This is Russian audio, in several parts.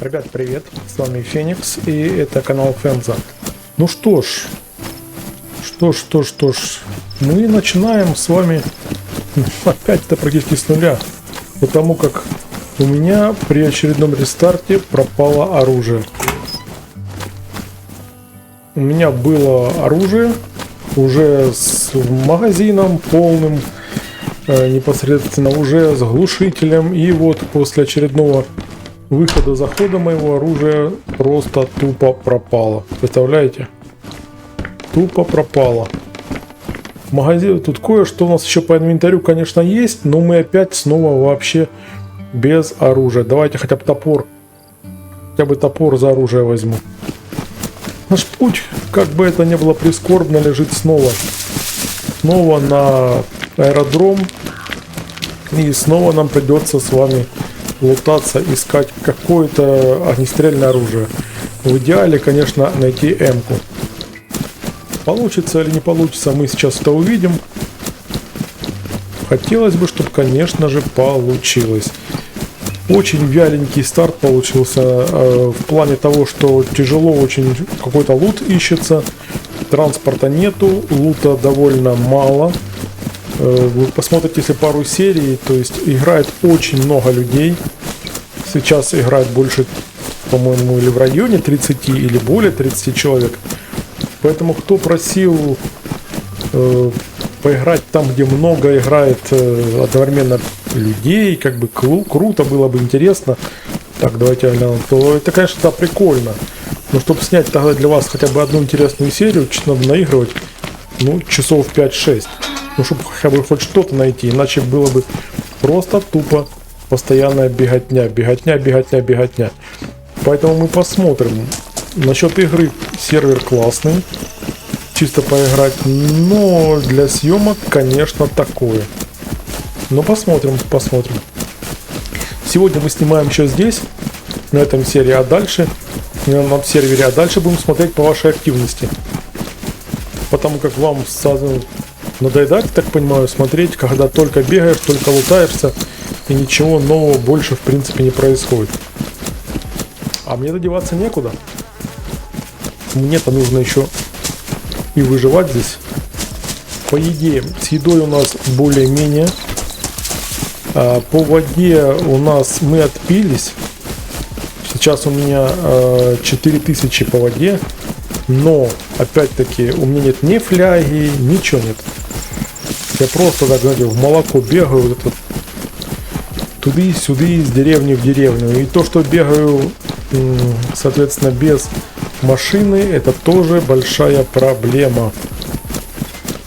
Ребят, привет, с вами Феникс, и это канал Фенза. Ну что ж, мы начинаем с вами опять-то практически с нуля, потому как у меня при очередном рестарте пропало оружие. У меня было оружие уже с магазином полным, непосредственно уже с глушителем, и вот после очередного выхода-захода моего оружия просто тупо пропало. Представляете? Тупо пропало. Магазин, тут кое-что у нас еще по инвентарю, конечно, есть, но мы опять снова вообще без оружия. Давайте хотя бы топор за оружие возьму. Наш путь, как бы это ни было прискорбно, лежит снова на аэродром, и снова нам придется с вами лутаться, искать какое-то огнестрельное оружие. В идеале, конечно, найти М-ку. Получится или не получится, мы сейчас это увидим. Хотелось бы, чтобы, конечно же, получилось. Очень вяленький старт получился в плане того, что тяжело очень какой-то лут ищется. Транспорта нету, лута довольно мало. Вы посмотрите, если пару серий, то есть играет очень много людей. Сейчас играет больше, по-моему, или в районе 30, или более 30 человек. Поэтому кто просил поиграть там, где много играет одновременно людей, как бы круто, было бы интересно. Так, давайте глянем. То это, конечно, да, прикольно. Но чтобы снять тогда для вас хотя бы одну интересную серию, надо наигрывать, ну, часов 5-6. Ну, чтобы хотя бы хоть что-то найти, иначе было бы просто тупо постоянная беготня. Поэтому мы посмотрим. Насчет игры сервер классный, чисто поиграть, но для съемок, конечно, такое. Но посмотрим. Сегодня мы снимаем еще здесь, на этом серии, а дальше, на сервере, а дальше будем смотреть по вашей активности. Потому как вам надоедает, так понимаю, смотреть, когда только бегаешь, только лутаешься, и ничего нового больше в принципе не происходит. А мне додеваться некуда. Мне-то нужно еще и выживать здесь. По еде, с едой у нас более-менее. По воде у нас мы отпились. Сейчас у меня 4000 по воде. Но, опять-таки, у меня нет ни фляги, ничего нет. Я просто, так знаете, в молоко бегаю, вот это, туды-сюды, из деревни в деревню. И то, что бегаю, соответственно, без машины, это тоже большая проблема.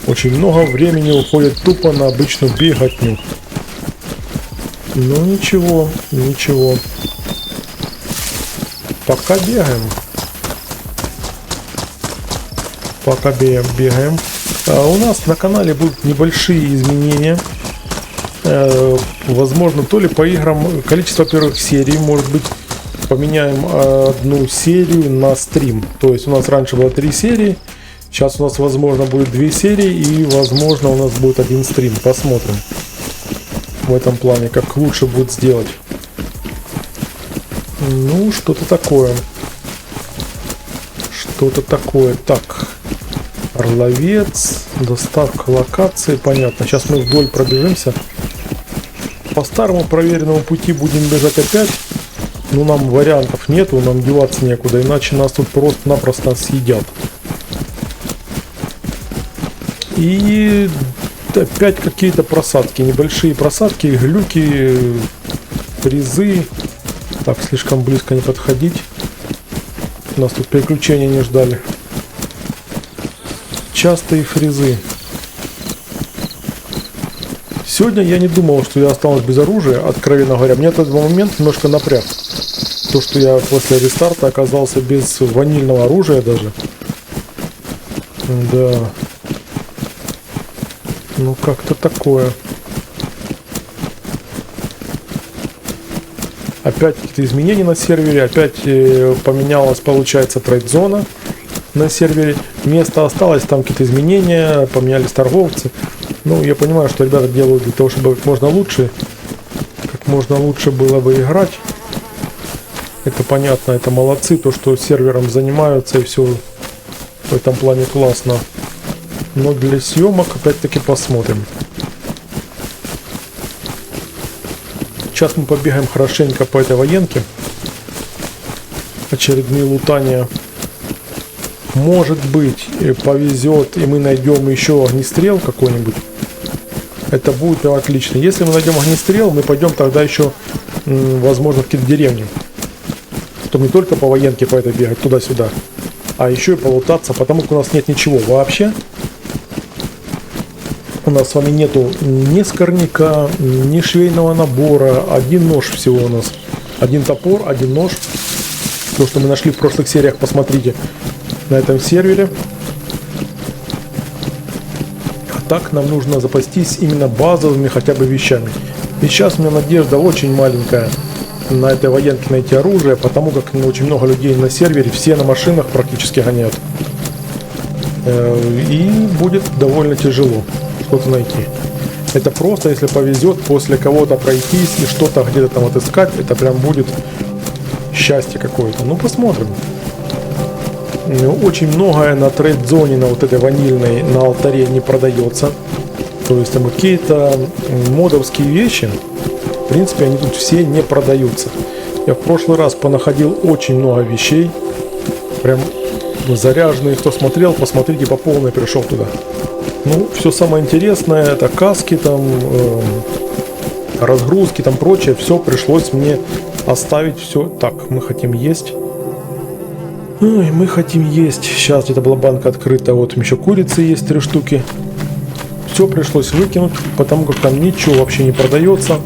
Очень много времени уходит тупо на обычную беготню. Ну ничего. Пока бегаем. У нас на канале будут небольшие изменения. Возможно, то ли по играм, количество первых серий, может быть, поменяем одну серию на стрим. То есть у нас раньше было 3 серии, сейчас у нас, возможно, будет 2 серии, и, возможно, у нас будет 1 стрим. Посмотрим в этом плане, как лучше будет сделать. Ну, что-то такое. Так, Орловец, доставка локации, понятно. Сейчас мы вдоль пробежимся. По старому проверенному пути будем бежать опять. Но нам вариантов нету, нам деваться некуда, иначе нас тут просто-напросто съедят. И опять какие-то просадки, небольшие просадки, глюки, фризы. Так, слишком близко не подходить. Нас тут приключения не ждали. Частые фризы. Сегодня я не думал, что я останусь без оружия, откровенно говоря. Меня этот момент немножко напряг. То, что я после рестарта оказался без ванильного оружия даже. Да. Ну, как-то такое. Опять какие-то изменения на сервере. Опять поменялась, получается, трейд-зона на сервере. Место осталось, там какие-то изменения, поменялись торговцы. Ну, я понимаю, что ребята делают для того, чтобы как можно лучше было бы играть. Это понятно, это молодцы, то, что сервером занимаются, и все в этом плане классно. Но для съемок опять-таки посмотрим. Сейчас мы побегаем хорошенько по этой военке. Очередные лутания. Может быть, повезет, и мы найдем еще огнестрел какой-нибудь. Это будет отлично. Если мы найдем огнестрел, мы пойдем тогда еще, возможно, в какие-то деревни. Чтобы не только по военке по этой бегать туда-сюда, а еще и полутаться, потому что у нас нет ничего вообще. У нас с вами нету ни скорняка, ни швейного набора. Один нож всего у нас. Один топор, один нож. То, что мы нашли в прошлых сериях, посмотрите на этом сервере. А так нам нужно запастись именно базовыми хотя бы вещами. И сейчас у меня надежда очень маленькая на этой военке найти оружие, потому как очень много людей на сервере, все на машинах практически гоняют. И будет довольно тяжело что-то найти. Это просто, если повезет, после кого-то пройтись и что-то где-то там отыскать, это прям будет счастье какое-то. Ну, посмотрим. Очень многое на трейд-зоне, на вот этой ванильной, на алтаре не продается. То есть там какие-то модовские вещи, в принципе, они тут все не продаются. Я в прошлый раз понаходил очень много вещей. Прям заряженные, кто смотрел, посмотрите по полной, пришел туда. Ну, все самое интересное, это каски, там, разгрузки, там прочее, все пришлось мне оставить, все. Так, мы хотим есть. Ой, мы хотим есть. Сейчас где-то была банка открыта, вот еще курицы есть 3 штуки. Все пришлось выкинуть, потому как там ничего вообще не продается.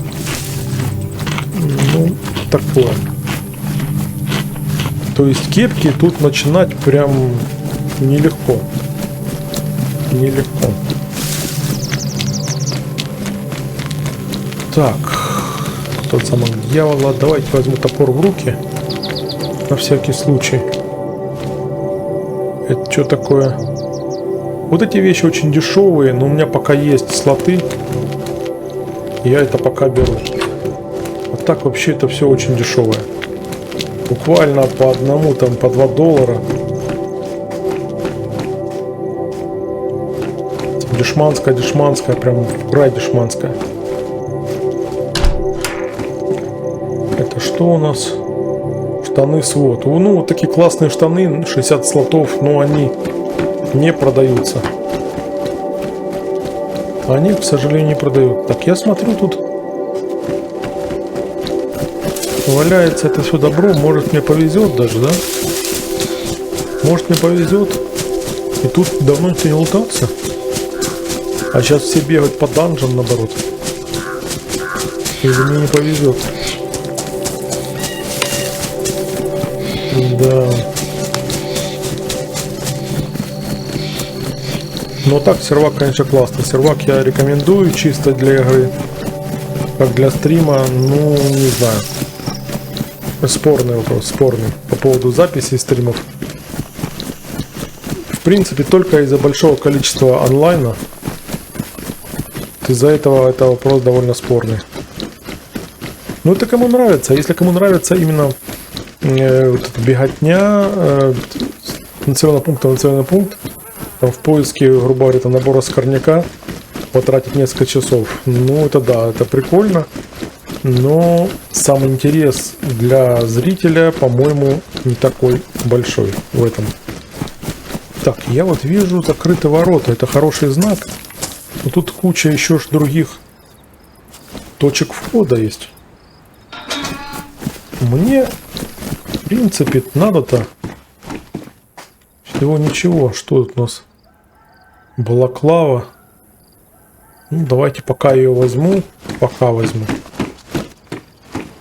Ну, такое. То есть кепки тут начинать прям нелегко. Нелегко. Так, тот самый дьявола. Давайте возьму топор в руки. На всякий случай. Это что такое? Вот эти вещи очень дешевые, но у меня пока есть слоты. Я это пока беру. А так вообще это все очень дешевое. Буквально по одному, там по $2. Дешманская, прям край дешманская. Это что у нас? Штаны свод. Ну, вот такие классные штаны, 60 слотов, но они не продаются. Они, к сожалению, не продают. Так, я смотрю, тут валяется это все добро. Может, мне повезет даже, да? Может, мне повезет. И тут давно никто не лутался. А сейчас все бегают по данжам, наоборот. Или мне не повезет. Да. Но так, сервак, конечно, классный. Сервак я рекомендую чисто для игры. Как для стрима, ну, не знаю. Спорный вопрос, спорный. По поводу записи стримов. В принципе, только из-за большого количества онлайна. Из-за этого это вопрос довольно спорный. Ну, это кому нравится. Если кому нравится именно вот эта беготня населенного пункта в населенный пункт, там, в поиске, грубо говоря, там, набора скорняка, потратить несколько часов. Ну, это да, это прикольно. Но сам интерес для зрителя, по-моему, не такой большой в этом. Так, я вот вижу закрытые ворота. Это хороший знак. Но тут куча еще других точек входа есть. Мне, в принципе, надо-то всего ничего. Что тут у нас? Балаклава. Ну, давайте пока ее возьму. Пока возьму.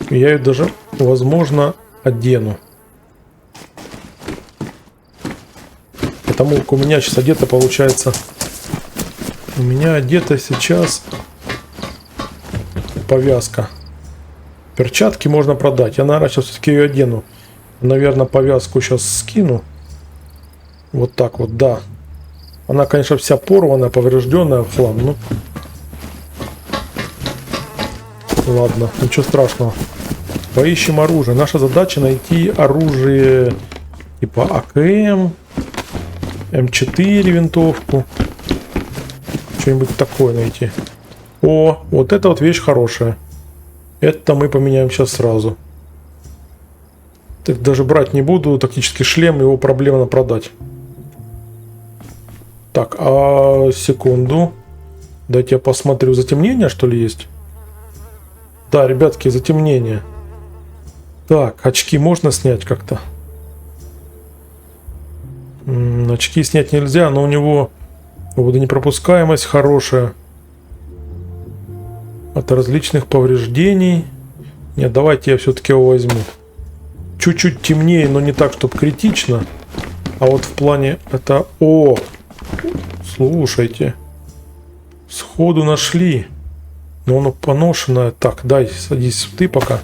Я ее даже, возможно, одену. Потому как у меня сейчас одето получается... У меня одета сейчас повязка. Перчатки можно продать. Я, наверное, сейчас все-таки ее одену. Наверное, повязку сейчас скину. Вот так вот, да. Она, конечно, вся порванная, поврежденная в хлам. Ну, ладно, ничего страшного. Поищем оружие. Наша задача найти оружие типа АКМ, М4 винтовку. Что-нибудь такое найти. О, вот эта вот вещь хорошая. Это мы поменяем сейчас сразу. Так даже брать не буду. Тактический шлем, его проблемно продать. Так, а секунду. Дайте я посмотрю. Затемнение, что ли, есть? Да, ребятки, затемнение. Так, очки можно снять как-то? Очки снять нельзя, но у него водонепропускаемость хорошая. От различных повреждений. Нет, давайте я все-таки его возьму. Чуть-чуть темнее, но не так, чтобы критично. А вот в плане это... О! Слушайте. Сходу нашли. Но оно поношенное. Так, дай, садись ты пока.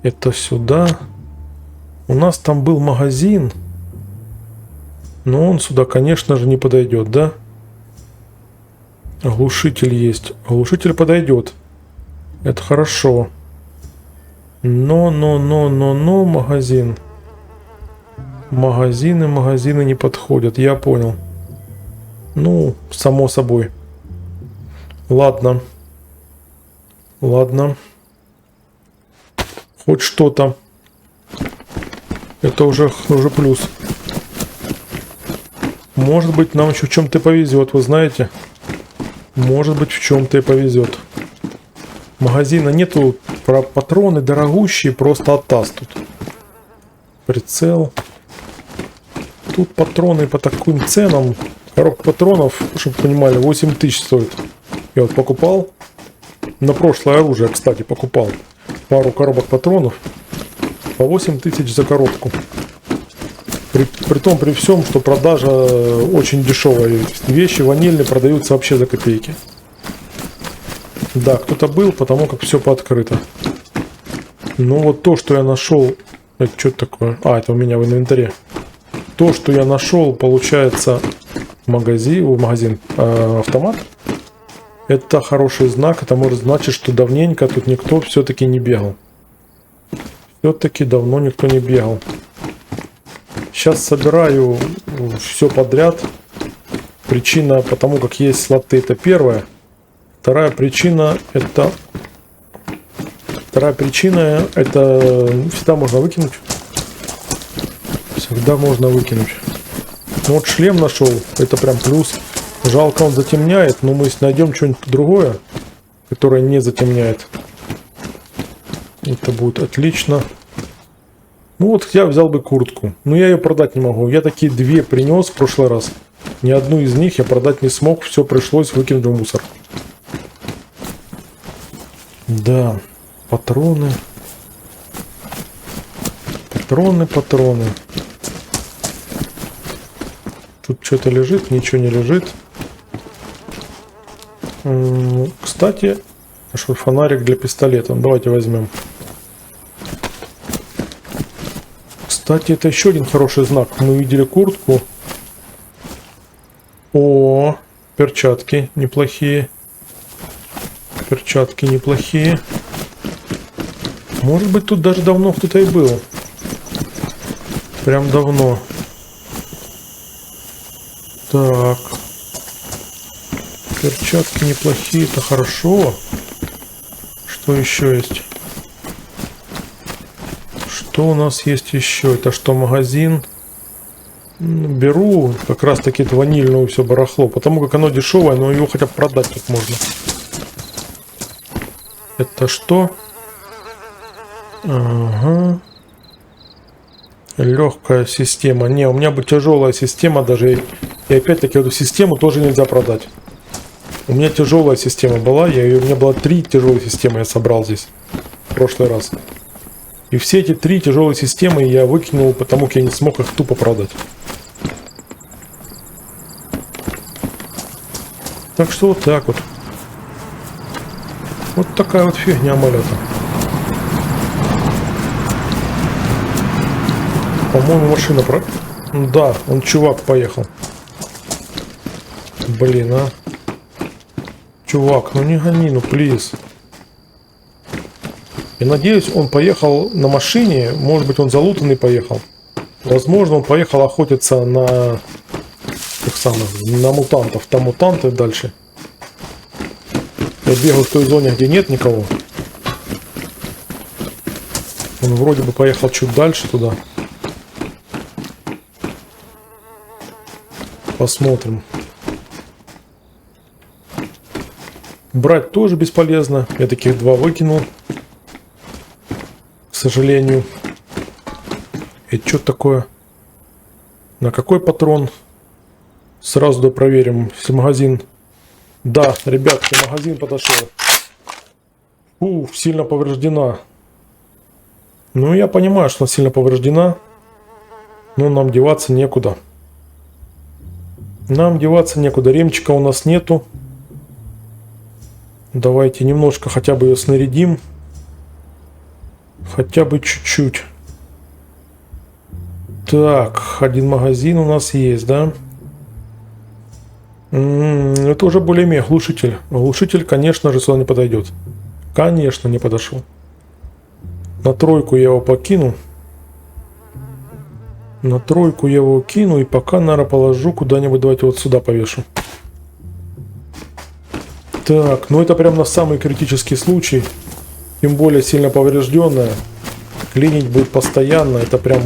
Это сюда. У нас там был магазин. Но он сюда, конечно же, не подойдет, да? Глушитель есть. Глушитель подойдет. Это хорошо. Но, магазин. Магазины не подходят. Я понял. Ну, само собой. Ладно. Ладно. Хоть что-то. Это уже плюс. Может быть, нам еще в чем-то повезет, вы знаете. Может быть, в чем-то и повезет. Магазина нету, про патроны дорогущие, просто оттас тут. Прицел. Тут патроны по таким ценам. Коробка патронов, чтобы понимали, 8000 стоит. Я вот покупал. На прошлое оружие, кстати, покупал. Пару коробок патронов. По 8000 за коробку. При всем, что продажа очень дешевая. Вещи ванильные продаются вообще за копейки. Да, кто-то был, потому как все пооткрыто. Ну вот то, что я нашел... Это что такое? А, это у меня в инвентаре. То, что я нашел, получается, магазин, автомат. Это хороший знак. Это может значить, что давненько тут никто все-таки не бегал. Все-таки давно никто не бегал. Сейчас собираю все подряд. Причина, потому как есть слоты, это первая. Вторая причина, это всегда можно выкинуть. Всегда можно выкинуть. Ну вот шлем нашел, это прям плюс. Жалко, он затемняет, но мы найдем что-нибудь другое, которое не затемняет. Это будет отлично. Ну вот я взял бы куртку. Но я ее продать не могу. Я такие две принес в прошлый раз. Ни одну из них я продать не смог. Все пришлось выкинуть в мусор. Да. Патроны. Патроны. Тут что-то лежит, ничего не лежит. Кстати, нашел фонарик для пистолета. Давайте возьмем. Кстати, это еще один хороший знак. Мы видели куртку. О, перчатки неплохие. Перчатки неплохие. Может быть, тут даже давно кто-то и был. Прям давно. Так. Перчатки неплохие, это хорошо. Что еще есть? Что у нас есть еще? Это что, магазин? Беру как раз таки это ванильное все барахло. Потому как оно дешевое, но его хотя бы продать тут можно. Это что? Ага. Легкая система. Не, у меня бы тяжелая система даже. И опять-таки эту систему тоже нельзя продать. У меня тяжелая система была. У меня было 3 тяжелые системы я собрал здесь. В прошлый раз. И все эти 3 тяжелые системы я выкинул, потому как я не смог их тупо продать. Так что вот так вот. Вот такая вот фигня, малята. По-моему, машина про... Да, он чувак поехал. Блин, а. Чувак, ну не гони, ну плиз. И надеюсь, он поехал на машине. Может быть, он залутанный поехал. Возможно, он поехал охотиться на тех самых, на мутантов. Там мутанты дальше. Я бегаю в той зоне, где нет никого. Он вроде бы поехал чуть дальше туда. Посмотрим. Брать тоже бесполезно. Я таких 2 выкинул. К сожалению. И что такое? На какой патрон? Сразу да проверим. Если магазин. Да, ребятки, магазин подошел. Сильно повреждена. Ну, я понимаю, что она сильно повреждена. Но нам деваться некуда. Нам деваться некуда. Ремчика у нас нету. Давайте немножко хотя бы ее снарядим. Хотя бы чуть-чуть. Так, 1 магазин у нас есть, да? Это уже более-менее глушитель. Глушитель, конечно же, сюда не подойдет. Конечно, не подошел. На 3 я его покину. На 3 я его кину. И пока, наверное, положу куда-нибудь. Давайте вот сюда повешу. Так, ну это прям на самый критический случай. Тем более сильно поврежденная. Клинить будет постоянно. Это прям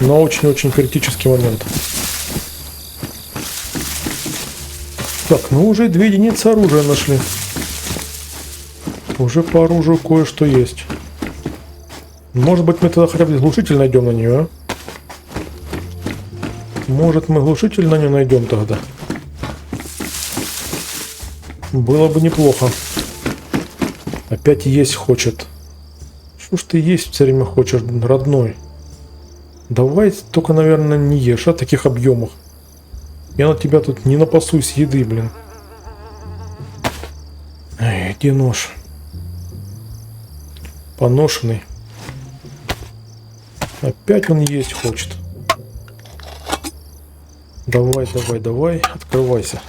на очень-очень критический момент. Так, ну уже 2 единицы оружия нашли. Уже по оружию кое-что есть. Может быть, мы тогда хотя бы глушитель найдем на нее, а? Может, мы глушитель на нее найдем тогда. Было бы неплохо. Опять есть хочет. Что ж ты есть все время хочешь, родной? Давай только, наверное, не ешь, в таких объемах. Я на тебя тут не напасусь еды, блин. Эй, где нож? Поношенный. Опять он есть хочет. Давай, давай, давай, открывайся.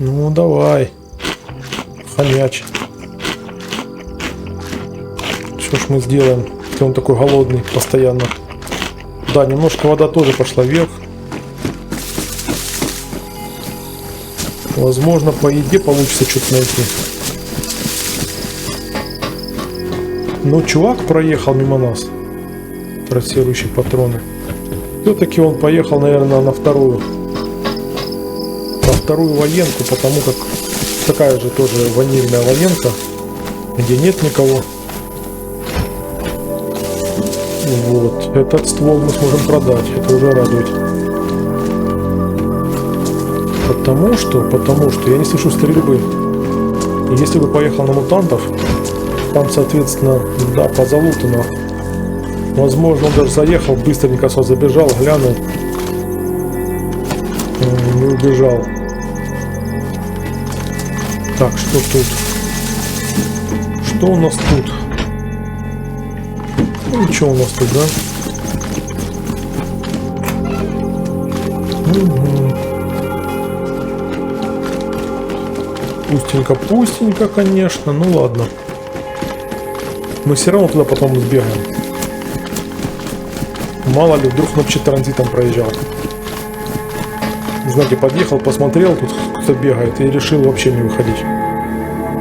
Ну, давай. Хомяч. Что ж мы сделаем, если он такой голодный постоянно? Да, немножко вода тоже пошла вверх. Возможно, по еде получится что-то найти. Но чувак проехал мимо нас. Трассирующие патроны. Все-таки он поехал, наверное, на вторую военку, потому как такая же тоже ванильная военка, где нет никого. Вот, этот ствол мы сможем продать, это уже радует. Потому что я не слышу стрельбы. И если бы поехал на мутантов, там, соответственно, да, позалутано. Возможно, он даже заехал, быстренько сразу забежал, глянул. Не убежал. Так, что тут? Что у нас тут? Ну, ничего у нас тут, да? Пустенько, конечно. Ну ладно. Мы все равно туда потом сбегаем. Мало ли, вдруг ночью транзитом проезжал. Знаете, подъехал, посмотрел, тут кто-то бегает, и решил вообще не выходить.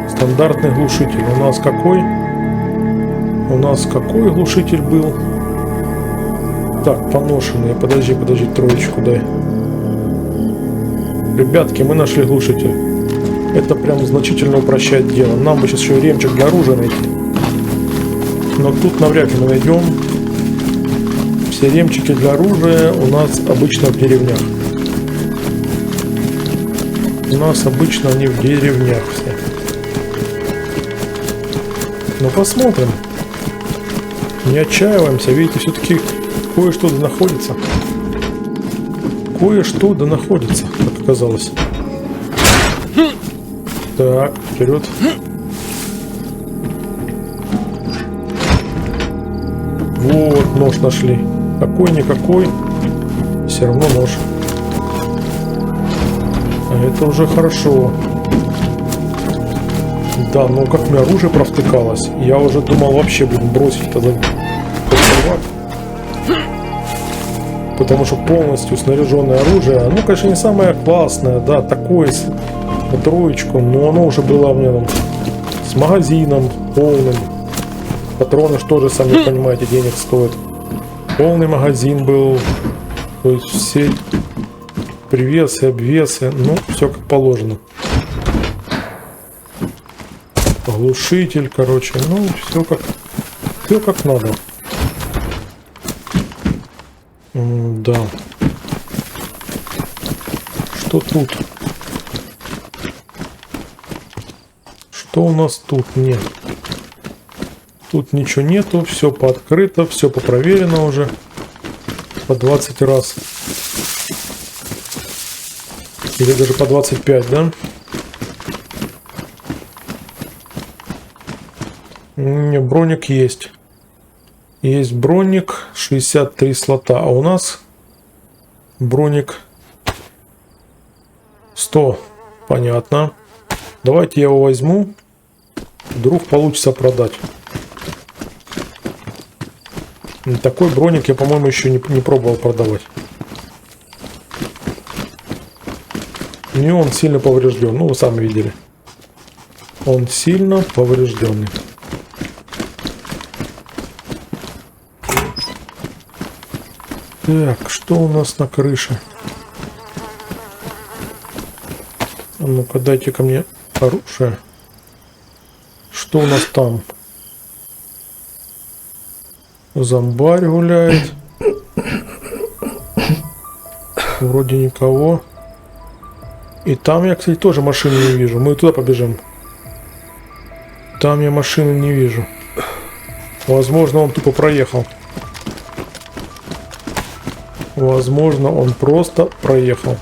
Стандартный глушитель. У нас какой? У нас какой глушитель был? Так, поношенный. Подожди, 3 дай. Ребятки, мы нашли глушитель. Это прям значительно упрощает дело. Нам бы сейчас еще ремчик для оружия найти. Но тут навряд ли мы найдем. Все ремчики для оружия у нас обычно в деревнях. У нас обычно они в деревнях все. Ну посмотрим. Не отчаиваемся. Видите, все-таки кое-что да находится. Кое-что да находится, как оказалось. Так, вперед. Вот, нож нашли. Какой-никакой. Все равно нож. А это уже хорошо. Да, ну как мне оружие провтыкалось. Я уже думал вообще, блин, бросить тогда. Потому что полностью снаряженное оружие, ну, конечно, не самое классное, да, такое на троечку, но оно уже было у меня там с магазином полным. Патроны, что же, сами понимаете, денег стоят. Полный магазин был, то есть все привесы, обвесы, ну, все как положено. Глушитель, короче, ну, все как надо. Да. Что тут? Что у нас тут? Нет. Тут ничего нету, все пооткрыто, все попроверено уже. По 20 раз. Или даже по 25, да? Не, броник есть. Есть броник, 63 слота, а у нас броник 100. Понятно. Давайте я его возьму. Вдруг получится продать. Такой броник я, по-моему, еще не пробовал продавать. Не, он сильно поврежден. Ну, вы сами видели. Он сильно поврежденный. Так, что у нас на крыше? А ну-ка, дайте ко мне оружие. Что у нас там? Зомбарь гуляет. Вроде никого. И там я, кстати, тоже машины не вижу. Мы туда побежим. Там я машины не вижу. Возможно, он тупо проехал. Возможно, он просто проехал.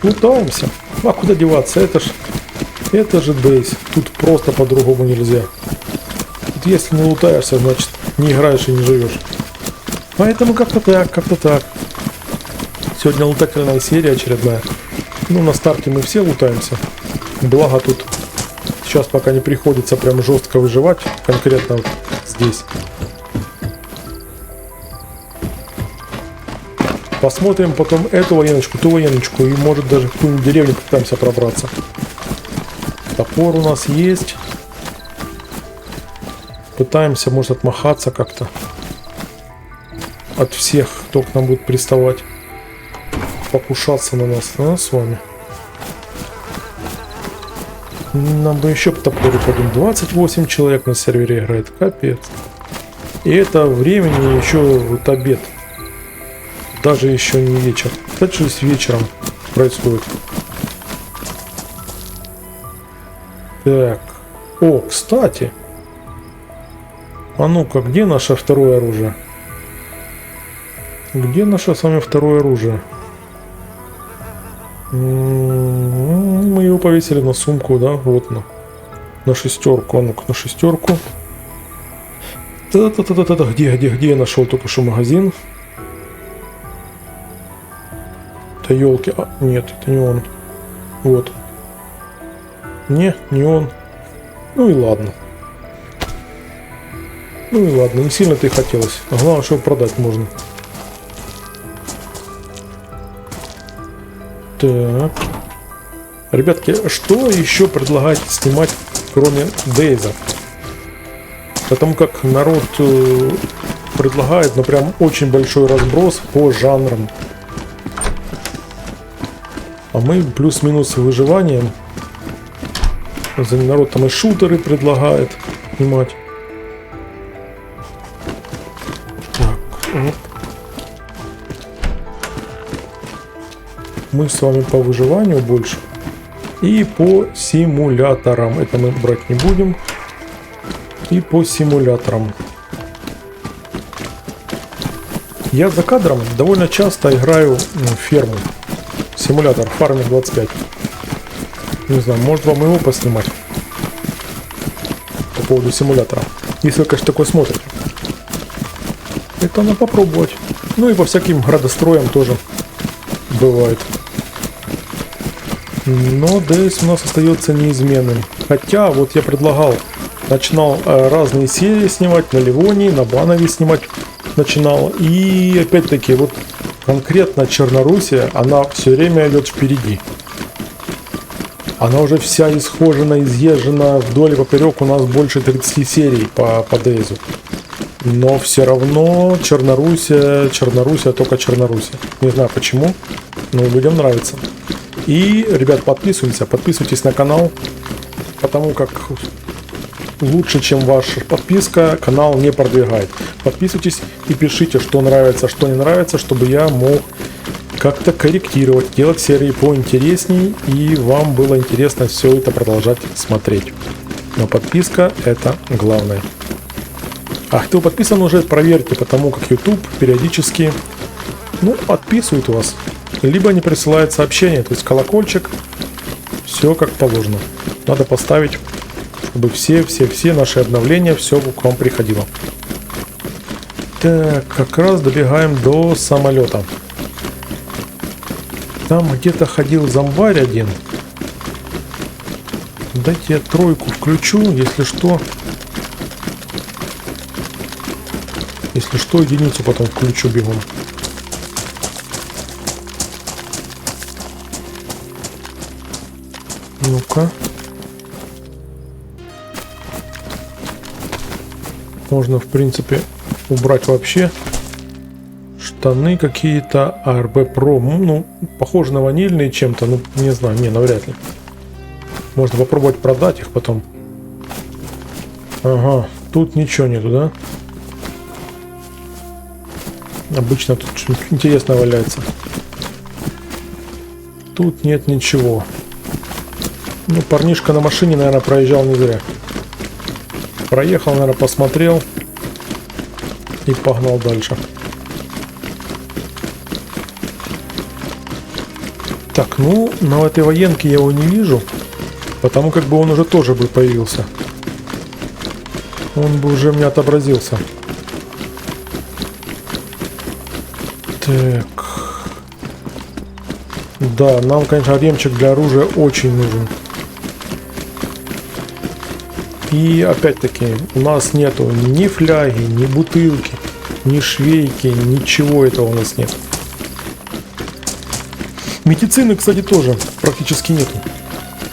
Лутаемся. А куда деваться? Это же Дейс. Тут просто по-другому нельзя. Тут если не лутаешься, значит не играешь и не живешь. Поэтому как-то так. Сегодня лутательная серия очередная. Ну, на старте мы все лутаемся. Благо тут сейчас пока не приходится прям жестко выживать. Конкретно вот здесь. Посмотрим потом эту военочку, ту военочку. И может даже в какую-нибудь деревню попытаемся пробраться. Топор у нас есть. Пытаемся, может, отмахаться как-то. От всех, кто к нам будет приставать. Покушаться на нас. А, с вами. Нам бы еще по топору подумать. 28 человек на сервере играет. Капец. И это времени еще вот обед. Даже еще не вечер. Кстати, здесь вечером происходит. Так. О, кстати. А ну-ка, где наше второе оружие? Где наше с вами второе оружие? Мы его повесили на сумку, да? Вот на шестерку. А ну-ка, на шестерку. Та-та-та-та-та. Где я нашел только что магазин? Да елки. А, нет, это не он. Вот. Не он. Ну и ладно. Не сильно-то и хотелось. А главное, что продать можно. Так. Ребятки, что еще предлагаете снимать, кроме Дейза? Потому как народ предлагает, ну прям очень большой разброс по жанрам. А мы плюс-минус выживанием. За народ там и шутеры предлагает снимать. Так, оп. Мы с вами по выживанию больше. И по симуляторам. Это мы брать не будем. И по симуляторам. Я за кадром довольно часто играю в ферму. Симулятор Farming 25. Не знаю, может вам его поснимать. По поводу симулятора. Если вы, конечно, такой смотрите. Это надо попробовать. Ну и по всяким градостроям тоже бывает. Но DS у нас остается неизменным. Хотя, вот я предлагал, начинал разные серии снимать, на Ливонии, на Банове снимать начинал. И опять-таки, вот конкретно Черноруссия, она все время идет впереди. Она уже вся исхожена, изъезжена вдоль и поперек. У нас больше 30 серий по DS. Но все равно Черноруссия, только Черноруссия. Не знаю почему, но людям нравится. И, ребят, подписывайтесь на канал, потому как лучше, чем ваша подписка, канал не продвигает. Подписывайтесь и пишите, что нравится, что не нравится, чтобы я мог как-то корректировать, делать серии поинтересней, и вам было интересно все это продолжать смотреть. Но подписка — это главное. А кто подписан уже, проверьте, потому как YouTube периодически, отписывает вас. Либо не присылает сообщение, то есть колокольчик, все как положено. Надо поставить, чтобы все наши обновления, все к вам приходило. Так, как раз добегаем до самолета. Там где-то ходил зомбарь один. Дайте я тройку включу, если что. Если что, единицу потом включу бегом. Ну-ка. Можно, в принципе, убрать вообще. Штаны какие-то. ARB Pro. Похоже на ванильные чем-то. Не знаю. Навряд ли. Можно попробовать продать их потом. Ага. Тут ничего нету, да? Обычно тут что-нибудь интересное валяется. Тут нет ничего. Парнишка на машине, наверное, проезжал не зря. Проехал, наверное, посмотрел и погнал дальше. Так, на этой военке я его не вижу, потому как бы он уже тоже бы появился. Он бы уже мне отобразился. Так. Да, нам, конечно, ремчик для оружия очень нужен. И опять-таки у нас нету ни фляги, ни бутылки, ни швейки, ничего этого у нас нет. Медицины, кстати, тоже практически нету.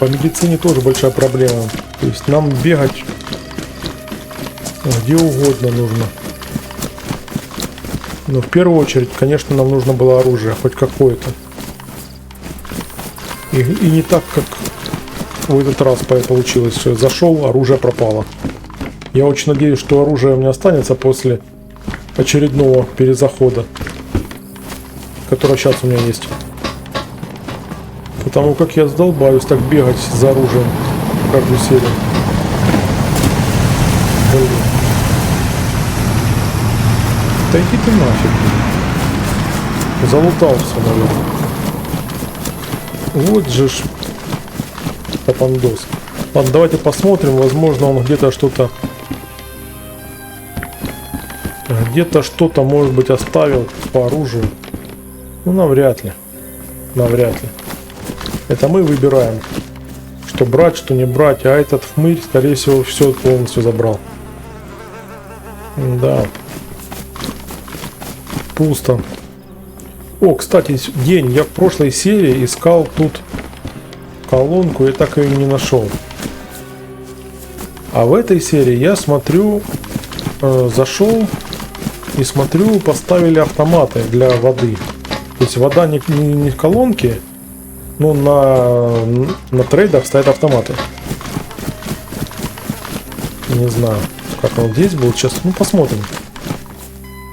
По медицине тоже большая проблема. То есть нам бегать где угодно нужно. Но в первую очередь, конечно, нам нужно было оружие, хоть какое-то. И не так, как в этот раз получилось, что зашел, оружие пропало. Я очень надеюсь, что оружие у меня останется после очередного перезахода, который сейчас у меня есть. Потому как я задолбаюсь так бегать за оружием каждую серию. Блин. Да иди ты нафиг. Залутался, наверное. Вот же ж попандос. Ладно, давайте посмотрим. Возможно, он где-то что-то может быть оставил по оружию. Навряд ли. Навряд ли. Это мы выбираем, что брать, что не брать. А этот хмырь, скорее всего, все полностью забрал. Да. Пусто. О, кстати, день. Я в прошлой серии искал тут колонку и так ее не нашел. А в этой серии я смотрю, зашел и смотрю, поставили автоматы для воды. То есть вода не в колонке, но на трейдах стоят автоматы. Не знаю, как он здесь был. Сейчас, посмотрим.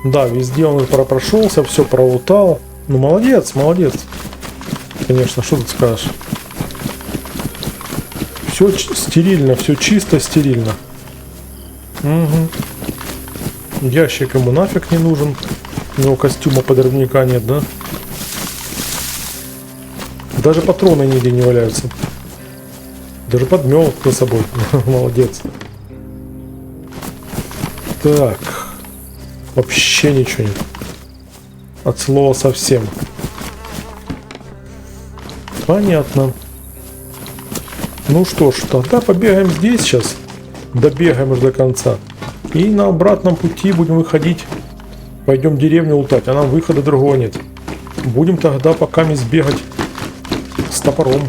Да, везде он прошелся, все пролутал. Молодец, молодец. Конечно, что тут скажешь. Все стерильно, все чисто, стерильно. Угу. Ящик ему нафиг не нужен. У него костюма подрывника нет, да? Даже патроны нигде не валяются. Даже подмел за собой. Молодец. Так. Вообще ничего нет. От слова совсем. Понятно. Ну что ж, тогда побегаем здесь сейчас. Добегаем уже до конца. И на обратном пути будем выходить. Пойдем деревню лутать, а нам выхода другого нет. Будем тогда пока бегать с топором.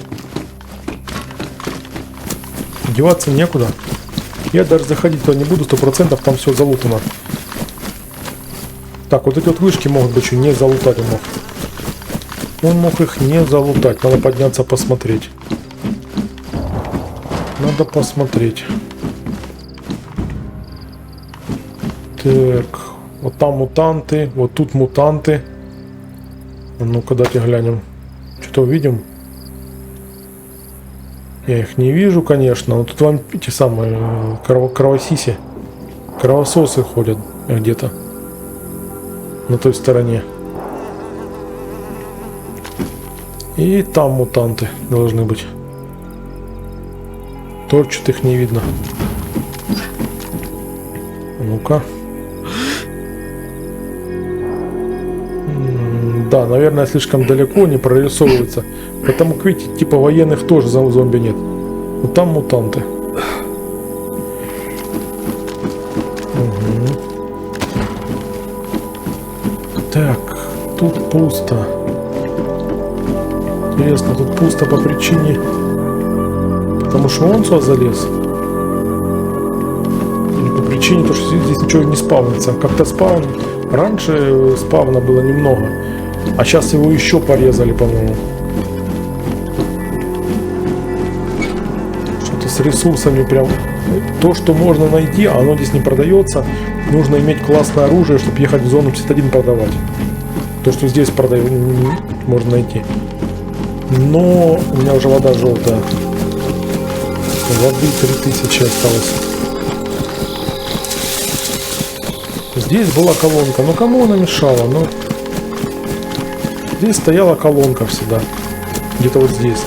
Деваться некуда. Я даже заходить туда не буду, 100%, там все залутано. Так, вот эти вот вышки могут быть еще не залутать он мог. Он мог их не залутать. Надо подняться посмотреть. Надо посмотреть. Так, вот там мутанты, вот тут мутанты. Ну-ка, дайте глянем. Что-то увидим? Я их не вижу, конечно. Но тут вам эти самые кровосиси. Кровососы ходят где-то. На той стороне. И там мутанты должны быть. Только что-то их не видно. Ну-ка. Да, наверное, слишком далеко не прорисовывается. Потому как, видите, типа военных тоже зомби нет. Но там мутанты. Угу. Так, тут пусто. Интересно, тут пусто по причине... Потому что он сюда залез? Или по причине того, что здесь ничего не спавнится? Как-то спавн... Раньше спавна было немного. А сейчас его еще порезали, по-моему. Что-то с ресурсами прям... То, что можно найти, а оно здесь не продается. Нужно иметь классное оружие, чтобы ехать в зону 51 продавать. То, что здесь продают, можно найти. Но у меня уже вода желтая. Воды 3000 осталось. Здесь была колонка. Но кому она мешала? Ну, здесь стояла колонка всегда. Где-то вот здесь.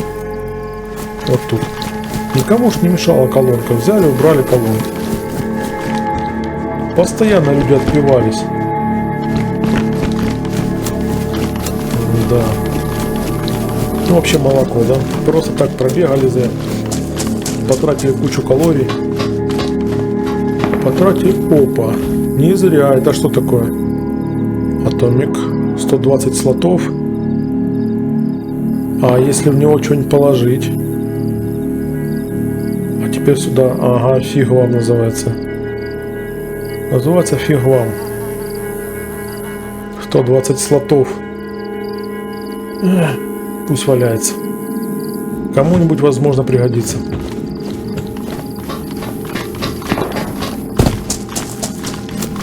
Вот тут. Никому ж не мешала колонка. Взяли, убрали колонку. Постоянно люди отпивались. Да. Ну, вообще молоко, да? Просто так пробегали за... Потратили кучу калорий. Потратили... Опа. Не зря. Это что такое? Атомик. 120 слотов. А если в него что-нибудь положить? А теперь сюда... Ага, фиг вам называется. Называется фиг вам. 120 слотов. Пусть валяется. Кому-нибудь, возможно, пригодится.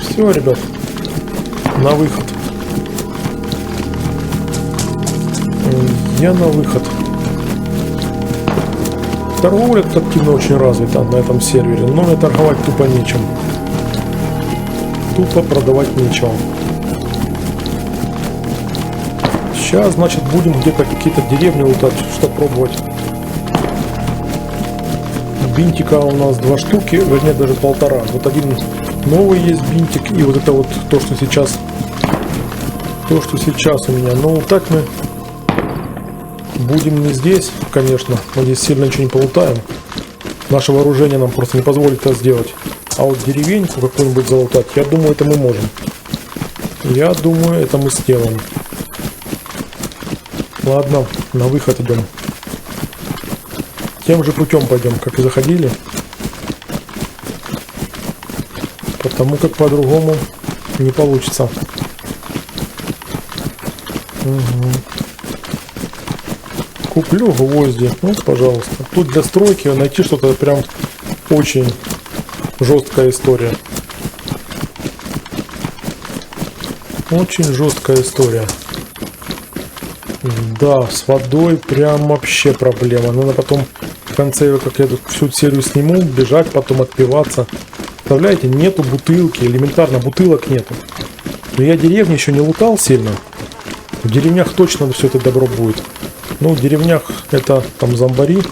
Все, ребят. На выход. Я на выход. Торговля тут активно очень развита на этом сервере. Но мне торговать тупо нечем. Тупо продавать нечего. Сейчас, значит, будем где-то какие-то деревни лутать, чтобы пробовать. Бинтика у нас 2 штуки, вернее даже 1,5. Вот один новый есть бинтик, и вот это вот то, что сейчас у меня. Но лутать мы будем не здесь, конечно. Мы здесь сильно ничего не полутаем. Наше вооружение нам просто не позволит это сделать. А вот деревеньку какую-нибудь залутать, я думаю, это мы можем. Я думаю, это мы сделаем. Ладно, на выход идем. Тем же путем пойдем, как и заходили. Потому как по-другому не получится. Угу. Куплю гвозди. Вот, пожалуйста. Тут для стройки найти что-то прям очень жесткая история. Очень жесткая история. Да, с водой прям вообще проблема. Надо потом в конце, как я тут всю серию сниму, бежать, потом отпиваться. Представляете, нету бутылки, элементарно бутылок нету. Но я деревни еще не лутал сильно. В деревнях точно все это добро будет. Ну, в деревнях это там зомбари.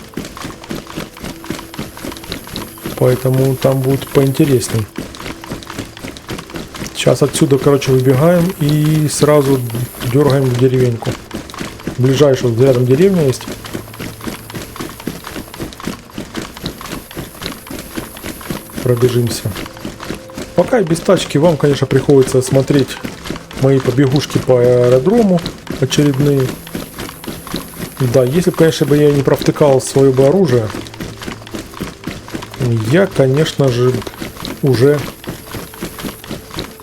Поэтому там будет поинтересней. Сейчас отсюда, короче, выбегаем и сразу дергаем в деревеньку. Ближайшая, вот рядом деревня есть. Пробежимся. Пока и без тачки вам, конечно, приходится смотреть мои побегушки по аэродрому очередные. Да, если бы, конечно, я не провтыкал свое бы оружие, я, конечно же, уже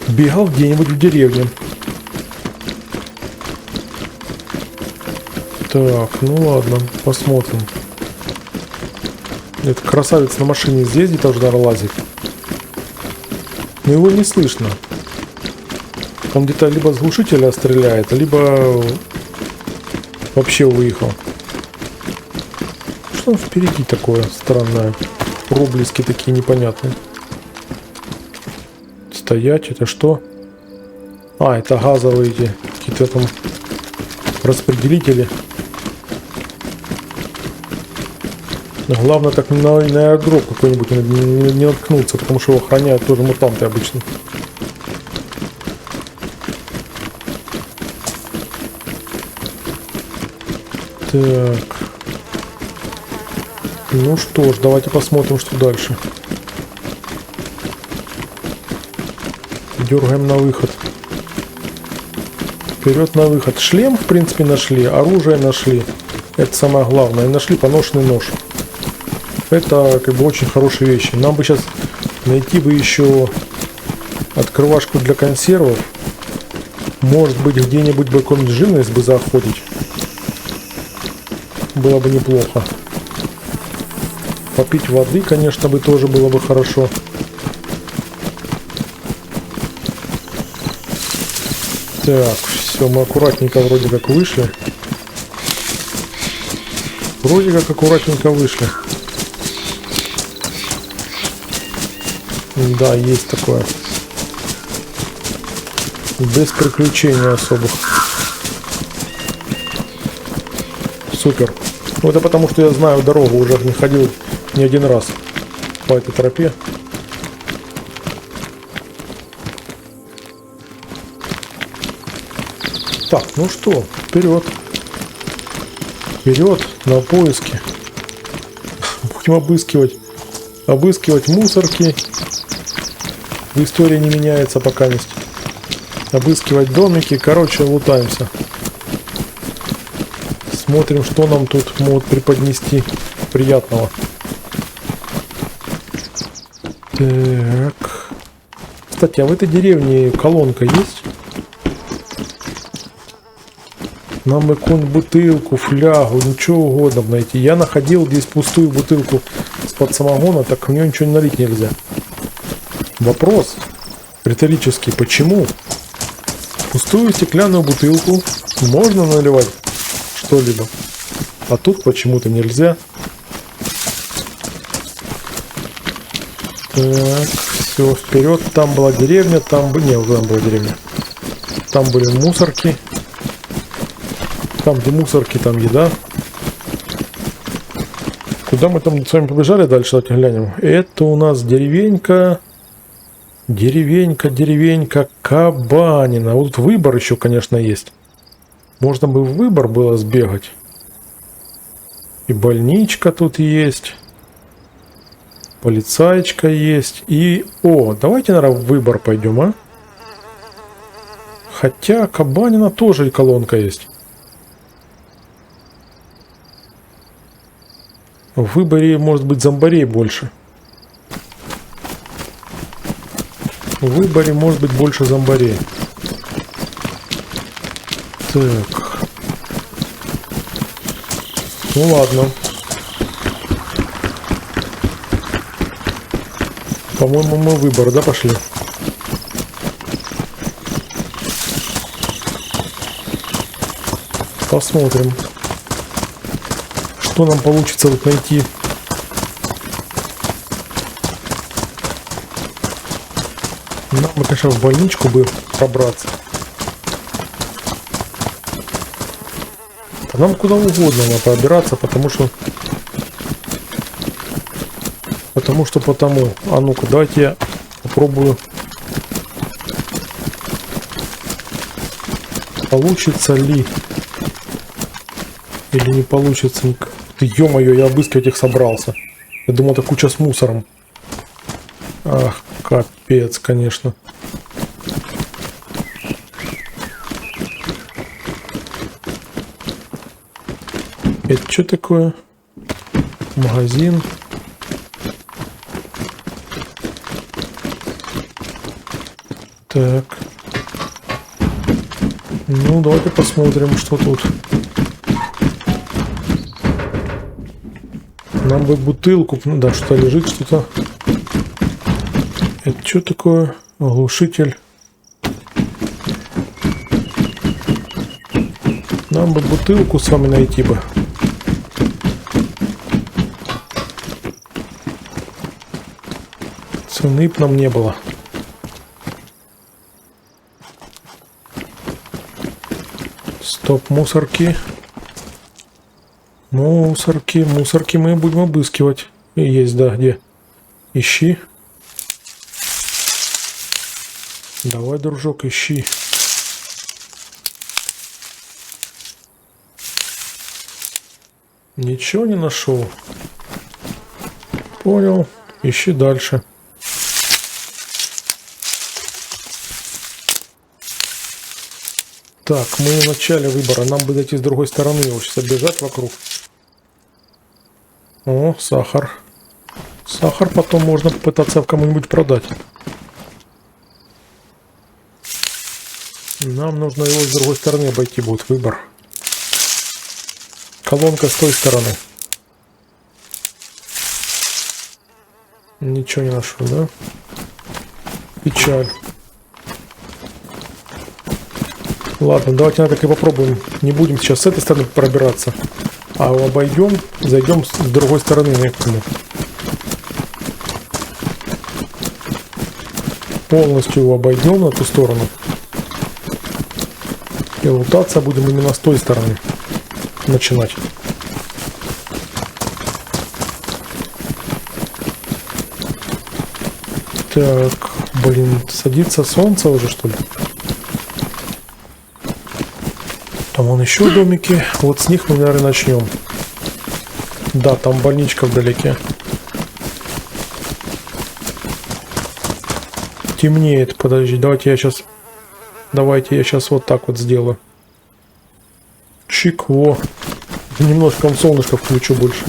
бегал где-нибудь в деревне. Так, ну ладно, посмотрим. Этот красавец на машине здесь где-то уже, наверное, лазит. Но его не слышно. Он где-то либо с глушителя стреляет, либо вообще выехал. Что там впереди такое странное? Проблески такие непонятные. Стоять, это что? А, это газовые эти какие-то там распределители. Главное так на аэродроп какой-нибудь не наткнуться, потому что его охраняют тоже мутанты обычно. Так. Ну что ж, давайте посмотрим, что дальше. Дергаем на выход. Вперед на выход. Шлем, в принципе, нашли. Оружие нашли. Это самое главное. И нашли поношенный нож. Это как бы очень хорошие вещи. Нам бы сейчас найти бы еще открывашку для консервов. Может быть, где-нибудь бы какую-нибудь живность бы заохотить. Было бы неплохо. Попить воды, конечно, бы тоже было бы хорошо. Так, все, мы аккуратненько вроде как вышли. Вроде как аккуратненько вышли. Да, есть такое. Без приключений особых. Супер. Ну это потому, что я знаю дорогу, уже не ходил не один раз по этой тропе. Так, ну что, вперед. Вперед на поиски. Будем обыскивать мусорки. В истории не меняется пока есть. Обыскивать домики. Короче, лутаемся. Смотрим, что нам тут могут преподнести приятного. Так. Кстати, а в этой деревне колонка есть? Нам бы какую-нибудь бутылку, флягу, ничего угодно найти. Я находил здесь пустую бутылку из-под самогона, так в нее ничего налить нельзя. Вопрос риторический. Почему? Пустую стеклянную бутылку можно наливать что-либо, а тут почему-то нельзя. Так, все, вперед. Там была деревня, там бы... Не, там была деревня. Там были мусорки. Там, где мусорки, там еда. Куда мы там с вами побежали дальше? Давайте глянем. Это у нас деревенька. Деревенька Кабанина. Вот тут выбор еще, конечно, есть. Можно бы в выбор было сбегать. И больничка тут есть. Полицаечка есть. И... О, давайте, наверное, в выбор пойдем, а? Хотя Кабанина тоже и колонка есть. В выборе может быть зомбарей больше. В выборе может быть больше зомбарей. Так. Ну ладно. По-моему, мы выбор, да, пошли? Посмотрим, что нам получится вот найти. Нам бы, конечно, в больничку бы пробраться. А нам куда угодно надо пробираться, потому что... А ну-ка, давайте я попробую. Получится ли? Или не получится? Ты, ё-моё, я обыскивать их собрался. Я думал, это куча с мусором. Ах, капец, конечно. Это что такое? Магазин. Так. Ну, давайте посмотрим, что тут. Нам бы бутылку. Ну да, что-то лежит, что-то. Это что такое? Глушитель. Нам бы бутылку с вами найти бы. Цены б нам не было. Стоп, мусорки. Мусорки, мусорки мы будем обыскивать. И есть, да, где? Ищи. Давай, дружок, ищи. Ничего не нашел. Понял. Ищи дальше. Так, мы в начале выбора. Нам бы дойти с другой стороны. Его сейчас оббежать вокруг. О, сахар. Сахар потом можно попытаться кому-нибудь продать. Нам нужно его с другой стороны обойти будет. Выбор. Колонка с той стороны. Ничего не нашел, да? Печаль. Ладно, давайте так и попробуем. Не будем сейчас с этой стороны пробираться, а обойдем, зайдем с другой стороны на эту. Полностью его обойдем на ту сторону. И лутаться будем именно с той стороны. Начинать. Так, блин, садится солнце уже, что ли? Там вон еще домики. Вот с них мы, наверное, начнем. Да, там больничка вдалеке. Темнеет. Подожди, давайте я сейчас вот так вот сделаю. Чик, во. Немножко солнышко включу больше.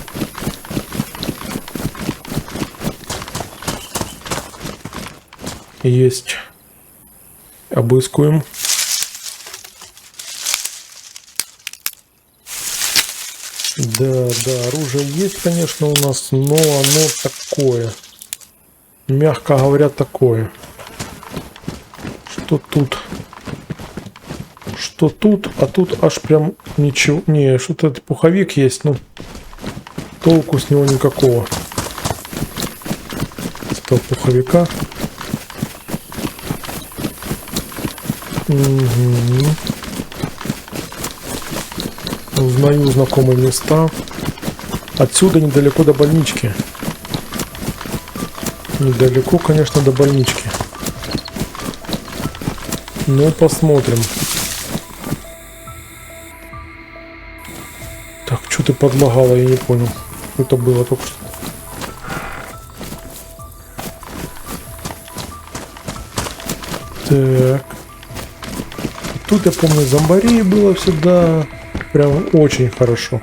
Есть. Обыскуем. Да, оружие есть, конечно, у нас, но оно такое. Мягко говоря, такое. Что тут? Что тут? А тут аж прям ничего. Не, что-то пуховик есть, но толку с него никакого. С этого пуховика. Угу. Узнаю знакомые места. Отсюда недалеко до больнички. Недалеко, конечно, до больнички. Ну, посмотрим. Так, что ты подлагала, я не понял. Что это было только что. Так. Тут, я помню, зомбарей было всегда. Прям очень хорошо.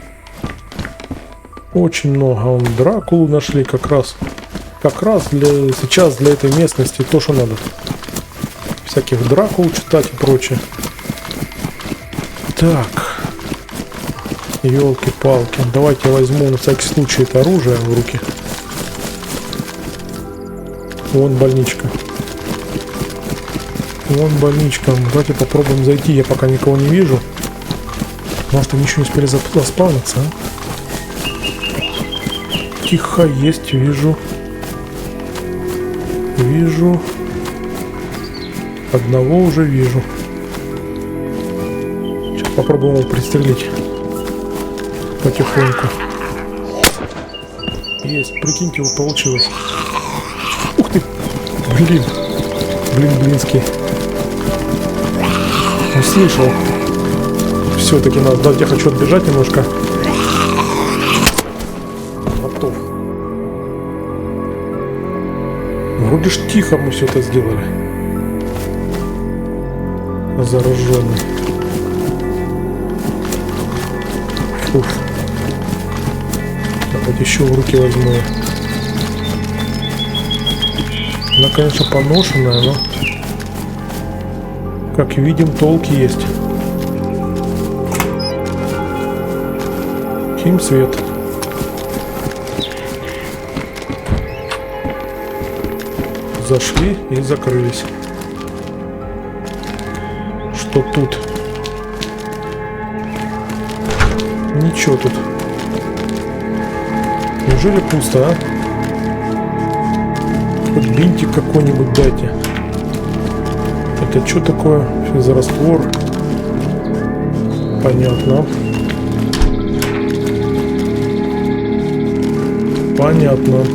Очень много. Вон Дракулу нашли как раз. Как раз сейчас для этой местности то, что надо. Всяких Дракул читать и прочее. Так. Ёлки-палки. Давайте я возьму на всякий случай это оружие в руки. Вон больничка. Вон больничка. Давайте попробуем зайти. Я пока никого не вижу. Может, они еще не успели заспавниться, а? Тихо, есть, вижу. Вижу. Одного уже вижу. Сейчас попробуем его пристрелить. Потихоньку. Есть, прикиньте, его получилось. Ух ты! Блин. Блинский. Услышал. Все-таки надо. Да, я хочу отбежать немножко. Готов. Вроде ж тихо мы все это сделали. Зараженный. Фух. Давайте еще в руки возьму. Она, конечно, поношенная, но, как видим, толки есть. Кинь свет. Зашли и закрылись. Что тут? Ничего тут. Неужели пусто, а? Хоть бинтик какой-нибудь дайте. Это что такое? Физраствор. Понятно. Понятно.